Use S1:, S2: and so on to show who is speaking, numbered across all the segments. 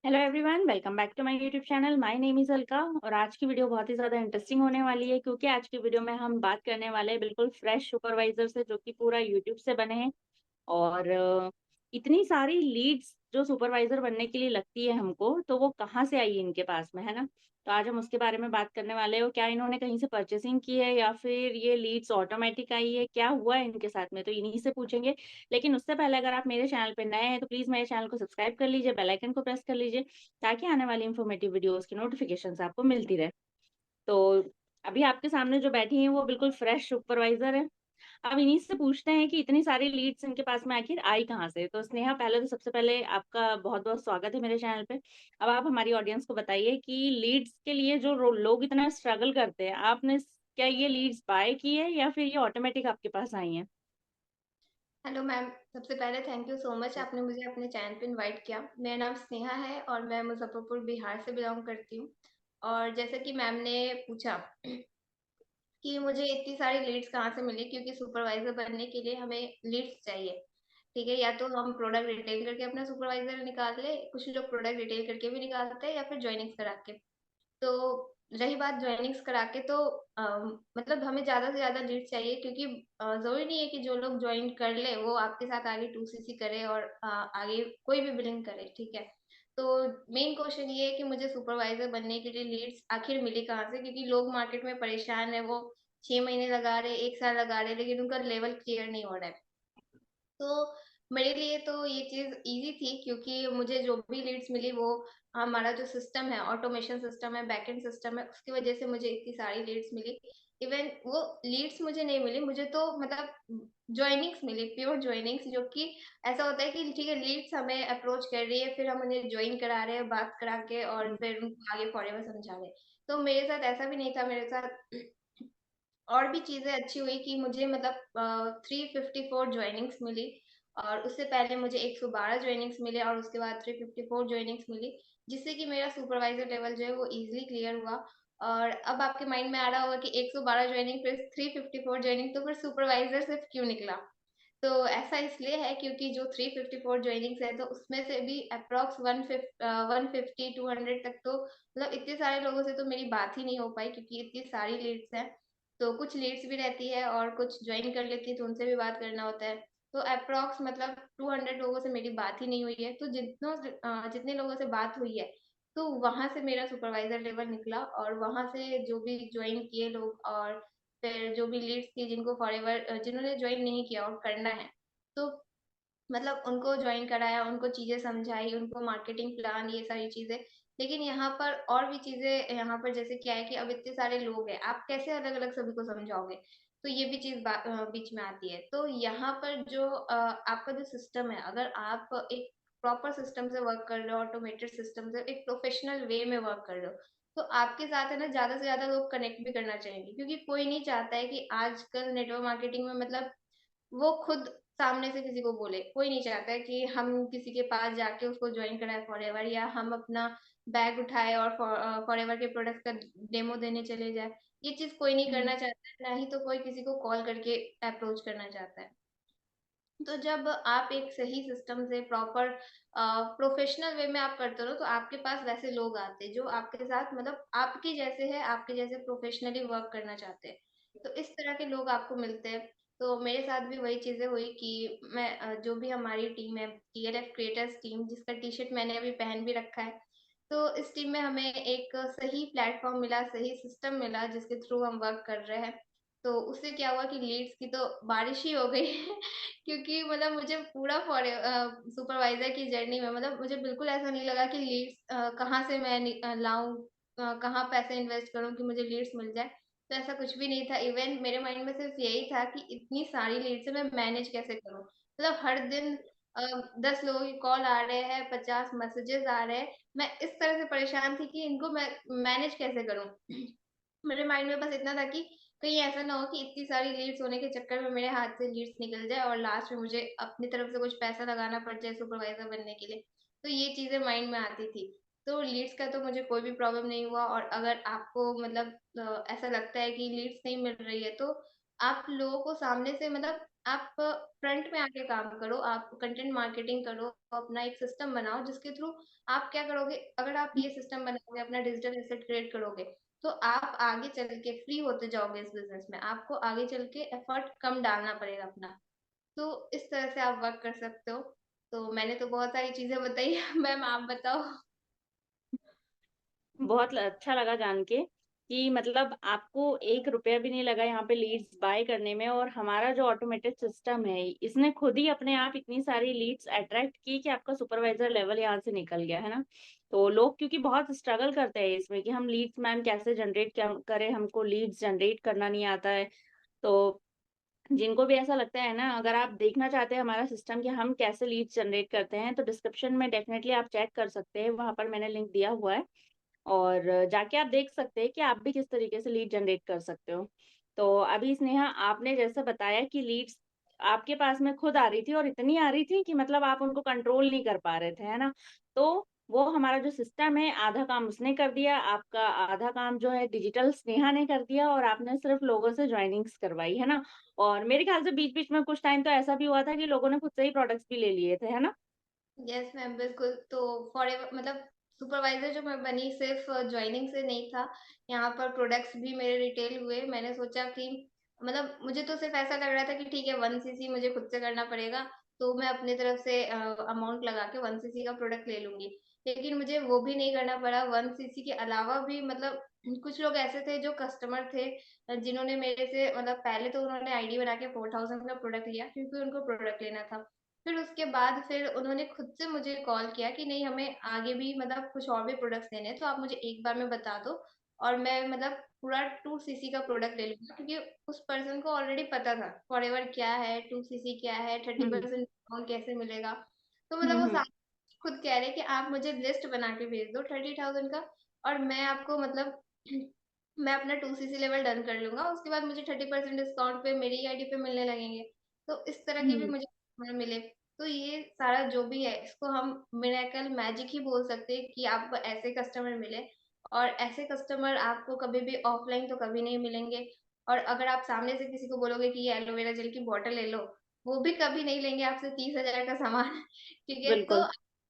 S1: Hello everyone, welcome back to my YouTube channel. My name is Alka और आज की video बहुत ही ज़्यादा इंटरेस्टिंग होने वाली है क्योंकि आज की वीडियो में हम बात करने वाले हैं बिल्कुल फ्रेश सुपरवाइजर से जो कि पूरा यूट्यूब से बने हैं। और इतनी सारी लीड्स जो सुपरवाइजर बनने के लिए लगती है हमको, तो वो कहाँ से आई इनके पास में, है ना? तो आज हम उसके बारे में बात करने वाले हैं। क्या इन्होंने कहीं से परचेसिंग की है या फिर ये लीड्स ऑटोमेटिक आई है? क्या हुआ है इनके साथ में, तो इन्हीं से पूछेंगे। लेकिन उससे पहले अगर आप मेरे चैनल पे नए हैं तो प्लीज़ मेरे चैनल को सब्सक्राइब कर लीजिए, बेल आइकन को प्रेस कर लीजिए ताकि आने वाली इन्फॉर्मेटिव वीडियोज़ की नोटिफ़िकेशंस आपको मिलती रहे। तो अभी आपके सामने जो बैठी हैं वो बिल्कुल फ्रेश सुपरवाइज़र है। अब इन्हीं से पूछते हैं कि इतनी सारी लीड्स इनके पास में आखिर आई कहाँ से? तो स्नेहा, पहले तो सबसे पहले आपका बहुत-बहुत स्वागत है मेरे चैनल पे। अब आप हमारी ऑडियंस को बताइए कि लीड्स के लिए जो रो लोग इतना स्ट्रगल करते हैं, आपने क्या ये लीड्स बाय की है या फिर ये ऑटोमेटिक आपके पास आई हैं?
S2: हेलो मैम, सबसे पहले थैंक यू सो मच आपने मुझे अपने चैनल पे इनवाइट किया। मेरा नाम स्नेहा है और मैं मुज़फ़्फ़रपुर बिहार से बिलॉन्ग करती हूँ। और जैसे कि मैम ने पूछा कि मुझे इतनी सारी लीड्स कहाँ से मिली क्योंकि सुपरवाइज़र बनने के लिए हमें लीड्स चाहिए, ठीक है? या तो हम प्रोडक्ट रिटेल करके अपना सुपरवाइज़र निकाल लें, कुछ लोग प्रोडक्ट रिटेल करके भी निकालते हैं या फिर जॉइनिंग्स करा के। तो रही बात जॉइनिंग्स करा के तो मतलब हमें ज़्यादा से ज़्यादा लीड्स चाहिए क्योंकि ज़रूरी नहीं है कि जो लोग जॉइन कर ले वो आपके साथ आगे 2सीसी करे और आगे कोई भी बिलिंग करे, ठीक है? तो मेन क्वेश्चन ये है कि मुझे सुपरवाइज़र बनने के लिए लीड्स आखिर मिली कहाँ से? क्योंकि लोग मार्केट में परेशान हैं, वो 6 महीने लगा रहे हैं, 1 साल लगा रहे हैं, लेकिन उनका लेवल क्लियर नहीं हो रहा है। तो मेरे लिए तो ये चीज़ ईज़ी थी क्योंकि मुझे जो भी लीड्स मिली वो हमारा जो सिस्टम है, ऑटोमेशन सिस्टम है, बैकएंड सिस्टम है, उसकी वज़ह से मुझे इतनी सारी लीड्स मिली। इवन वो लीड्स मुझे नहीं मिली, मुझे तो मतलब जॉइनिंग्स मिली, प्योर जॉइनिंग्स जो कि ऐसा होता है कि ठीक है लीड्स हमें अप्रोच कर रही है, फिर हम उन्हें जॉइन करा रहे हैं, बात करा के और फिर उनको आगे फॉरएवर समझा रहे हैं। तो मेरे साथ ऐसा भी नहीं था, मेरे साथ और भी चीज़ें अच्छी हुई कि मुझे मतलब 354 जॉइनिंग्स मिली और उससे पहले मुझे 112 जॉइनिंग्स मिले और उसके बाद 354 जॉइनिंग्स मिली, जिससे कि मेरा सुपरवाइज़र लेवल जो है वो ईज़िली क्लियर हुआ। और अब आपके माइंड में आ रहा होगा कि 112 जॉइनिंग फिर 354 जॉइनिंग तो फिर सुपरवाइज़र सिर्फ़ क्यों निकला? तो ऐसा इसलिए है क्योंकि जो 354 जॉइनिंग्स है तो उसमें से भी एप्रॉक्स 150 200 तक तो मतलब इतने सारे लोगों से तो मेरी बात ही नहीं हो पाई क्योंकि इतनी सारी लीड्स हैं। तो कुछ लीड्स भी रहती है और कुछ जॉइन कर लेती है तो उनसे भी बात करना होता है। तो एप्रॉक्स मतलब 200 लोगों से मेरी बात ही नहीं हुई है। तो जितने लोगों से बात हुई है, तो वहाँ से मेरा सुपरवाइज़र लेवल निकला और वहाँ से जो भी जॉइन किए लोग और फिर जो भी लीड्स थी जिनको फॉरएवर जिन्होंने जॉइन नहीं किया और करना है, तो मतलब उनको जॉइन कराया, उनको चीज़ें समझाई, उनको मार्केटिंग प्लान ये सारी चीज़ें। लेकिन यहाँ पर और भी चीज़ें यहाँ पर जैसे क्या है कि अब इतने सारे लोग हैं, आप कैसे अलग-अलग सभी को समझाओगे? तो ये भी चीज़ बीच में आती है। तो यहाँ पर जो आपका जो सिस्टम है, अगर आप एक प्रॉपर सिस्टम से वर्क कर रहे हो, ऑटोमेटेड सिस्टम से, एक प्रोफेशनल वे में वर्क कर रहे हो, तो आपके साथ है ना ज़्यादा से ज़्यादा लोग कनेक्ट भी करना चाहेंगे। क्योंकि कोई नहीं चाहता है कि आजकल नेटवर्क मार्केटिंग में मतलब वो खुद सामने से किसी को बोले। कोई नहीं चाहता है कि हम किसी के पास जाके उसको जॉइन कराएँ फॉरएवर या हम अपना बैग उठाएँ और फॉरएवर के प्रोडक्ट्स का डेमो देने चले जाएँ। ये चीज़ कोई नहीं
S1: हुँ।
S2: करना चाहता है, ना ही तो कोई किसी को कॉल करके अप्रोच करना चाहता है। तो जब आप एक सही सिस्टम से प्रॉपर प्रोफेशनल वे में आप करते हो ना, तो आपके पास वैसे लोग आते हैं जो आपके साथ मतलब आपके जैसे है, आपके जैसे प्रोफेशनली वर्क करना चाहते हैं। तो इस तरह के लोग आपको मिलते हैं। तो मेरे साथ भी वही चीज़ें हुई कि मैं जो भी हमारी टीम है, टीएलएफ क्रिएटर्स टीम जिसका टी-शर्ट मैंने अभी पहन भी रखा है। तो इस टीम में हमें एक सही प्लेटफ़ॉर्म मिला, सही सिस्टम मिला जिसके थ्रू हम वर्क कर रहे हैं। तो उससे क्या हुआ कि लीड्स की तो बारिश ही हो गई क्योंकि मतलब मुझे पूरा सुपरवाइज़र की जर्नी में मतलब मुझे बिल्कुल ऐसा नहीं लगा कि लीड्स कहाँ से मैं लाऊँ, कहाँ पैसे इन्वेस्ट करूँ कि मुझे लीड्स मिल जाए। तो ऐसा कुछ भी नहीं था। इवन मेरे माइंड में सिर्फ़ यही था कि इतनी सारी लीड्स है मैं मैनेज कैसे करूँ? मतलब हर दिन 10 लोगों की कॉल आ रहे हैं, 50 मैसेजेस आ रहे हैं। मैं इस तरह से परेशान थी कि इनको मैं मैनेज कैसे करूँ? मेरे माइंड में बस इतना था कि कहीं ऐसा ना हो कि इतनी सारी लीड्स होने के चक्कर में मेरे हाथ से लीड्स निकल जाए और लास्ट में मुझे अपनी तरफ से कुछ पैसा लगाना पड़ जाए सुपरवाइज़र बनने के लिए। तो ये चीज़ें माइंड में आती थी। तो लीड्स का तो मुझे कोई भी प्रॉब्लम नहीं हुआ और अगर आपको मतलब ऐसा लगता है कि लीड्स नहीं मिल रही है तो आप लोगों को सामने से मतलब आप फ्रंट में आके काम करो, आप कंटेंट मार्केटिंग करो, अपना एक सिस्टम बनाओ जिसके थ्रू आप क्या करोगे, अगर आप ये सिस्टम बनाओगे, अपना डिजिटल एसेट क्रिएट करोगे, तो आप आगे चल के फ्री होते जाओगे इस बिज़नेस में। आपको आगे चल के एफर्ट कम डालना पड़ेगा अपना। तो इस तरह से आप वर्क कर सकते हो। तो मैंने तो बहुत सारी चीज़ें बताई मैम आप बताओ?
S1: बहुत अच्छा लगा जान के कि मतलब आपको ₹1 भी नहीं लगा यहाँ पे लीड्स बाय करने में, और हमारा जो ऑटोमेटेड सिस्टम है, इसने खुद ही अपने आप इतनी सारी लीड्स अट्रैक्ट की कि आपका सुपरवाइजर लेवल यहाँ से निकल गया, है ना? तो लोग क्योंकि बहुत स्ट्रगल करते हैं इसमें कि हम लीड्स मैम कैसे जनरेट क्या करें, हमको लीड्स जनरेट करना नहीं आता है। तो जिनको भी ऐसा लगता है ना, अगर आप देखना चाहते हैं हमारा सिस्टम कि हम कैसे लीड्स जनरेट करते हैं, तो डिस्क्रिप्शन में डेफिनिटली आप चेक कर सकते हैं, वहाँ पर मैंने लिंक दिया हुआ है। और जाके आप देख सकते हैं कि आप भी किस तरीके से लीड जनरेट कर सकते हो। तो अभी स्नेहा आपने जैसे बताया कि लीड्स आपके पास में खुद आ रही थी, और इतनी आ रही थी कि मतलब आप उनको कंट्रोल नहीं कर पा रहे थे, है ना? तो वो हमारा जो सिस्टम है, आधा काम उसने कर दिया, आपका आधा काम जो है डिजिटल स्नेहा ने कर दिया, और आपने सिर्फ लोगों से जॉइनिंग्स करवाई, है ना? और मेरे ख्याल से बीच-बीच में कुछ टाइम तो ऐसा भी हुआ था कि लोगों ने खुद से ही प्रोडक्ट्स भी ले लिए थे, है ना?
S2: यस मैम, बिल्कुल। तो फॉरएवर मतलब सुपरवाइज़र जो मैं बनी सिर्फ़ जॉइनिंग से नहीं था, यहाँ पर प्रोडक्ट्स भी मेरे रिटेल हुए। मैंने सोचा कि मतलब मुझे तो सिर्फ़ ऐसा लग रहा था कि ठीक है 1 सीसी मुझे खुद से करना पड़ेगा, तो मैं अपनी तरफ से अमाउंट लगा के 1 सीसी का प्रोडक्ट ले लूँगी। लेकिन मुझे वो भी नहीं करना पड़ा, 1 सीसी के अलावा भी मतलब कुछ लोग ऐसे थे जो कस्टमर थे जिन्होंने मेरे से मतलब पहले तो उन्होंने आईडी बना के 4000 का प्रोडक्ट लिया क्योंकि उनको प्रोडक्ट लेना था। फिर उसके बाद फिर उन्होंने खुद से मुझे कॉल किया कि नहीं हमें आगे भी मतलब कुछ और भी प्रोडक्ट्स लेने हैं, तो आप मुझे एक बार में बता दो और मैं मतलब पूरा 2 सीसी का प्रोडक्ट ले लूँगा क्योंकि उस पर्सन को ऑलरेडी पता था फॉरएवर क्या है, 2 सीसी क्या है,
S1: हुँ, हुँ।
S2: 30% डिस्काउंट कैसे मिलेगा। तो
S1: हुँ,
S2: मतलब वो
S1: हुँ।
S2: सारे खुद कह रहे हैं कि आप मुझे लिस्ट बना के भेज दो 30,000 का और मैं आपको मतलब मैं अपना 2 सीसी लेवल डन कर लूँगा, उसके बाद मुझे 30% डिस्काउंट पे मेरी ही आईडी पे मिलने लगेंगे। तो इस तरह के भी
S1: हुँ,
S2: मुझे कस्टमर मिले। तो ये सारा जो भी है इसको हम मिरेकल मैजिक ही बोल सकते हैं कि आपको ऐसे कस्टमर मिले और ऐसे कस्टमर आपको कभी भी ऑफलाइन तो कभी नहीं मिलेंगे और अगर आप सामने से किसी को बोलोगे कि ये एलोवेरा जेल की बॉटल ले लो, वो भी कभी नहीं लेंगे आपसे 30,000 का सामान ठीक है? तो
S1: बिल्कुल।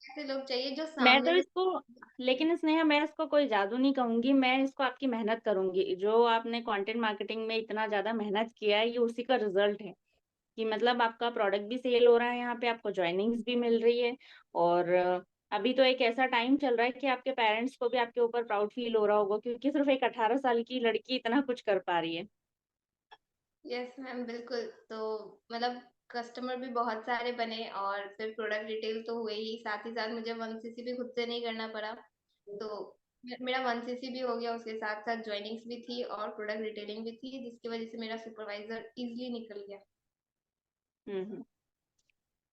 S2: ऐसे लोग चाहिए जो
S1: मैं तो
S2: सामने से
S1: इसको लेकिन स्नेहा मैं इसको कोई जादू नहीं कहूँगी, मैं इसको आपकी मेहनत करूँगी। जो आपने कंटेंट मार्केटिंग में इतना ज़्यादा मेहनत किया है, ये उसी का रिज़ल्ट है, कि मतलब आपका प्रोडक्ट भी सेल हो रहा है यहाँ पे, आपको जॉइनिंग्स भी मिल रही है, और अभी तो एक ऐसा टाइम चल रहा है कि आपके पेरेंट्स को भी आपके ऊपर प्राउड फील हो रहा होगा, क्योंकि सिर्फ़ एक 18 साल की लड़की इतना कुछ कर पा रही है।
S2: यस मैम बिल्कुल। तो मतलब कस्टमर भी बहुत सारे बने और फिर प्रोडक्ट डिटेल तो हुए ही, साथ ही साथ मुझे 1 सीसी भी खुद से नहीं करना पड़ा। तो मेरा 1 सीसी भी हो गया, उसके साथ-साथ जॉइनिंग्स भी थी और प्रोडक्ट डिटेलिंग भी थी, जिसकी वज़ह से मेरा सुपरवाइज़र ईज़िली निकल गया।
S1: हुँ, हुँ।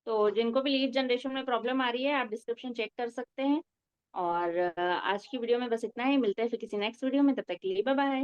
S1: तो जिनको भी लीड जनरेशन में प्रॉब्लम आ रही है, आप डिस्क्रिप्शन चेक कर सकते हैं, और आज की वीडियो में बस इतना ही। मिलते हैं फिर किसी नेक्स्ट वीडियो में, तब तक के लिए बाय बाय।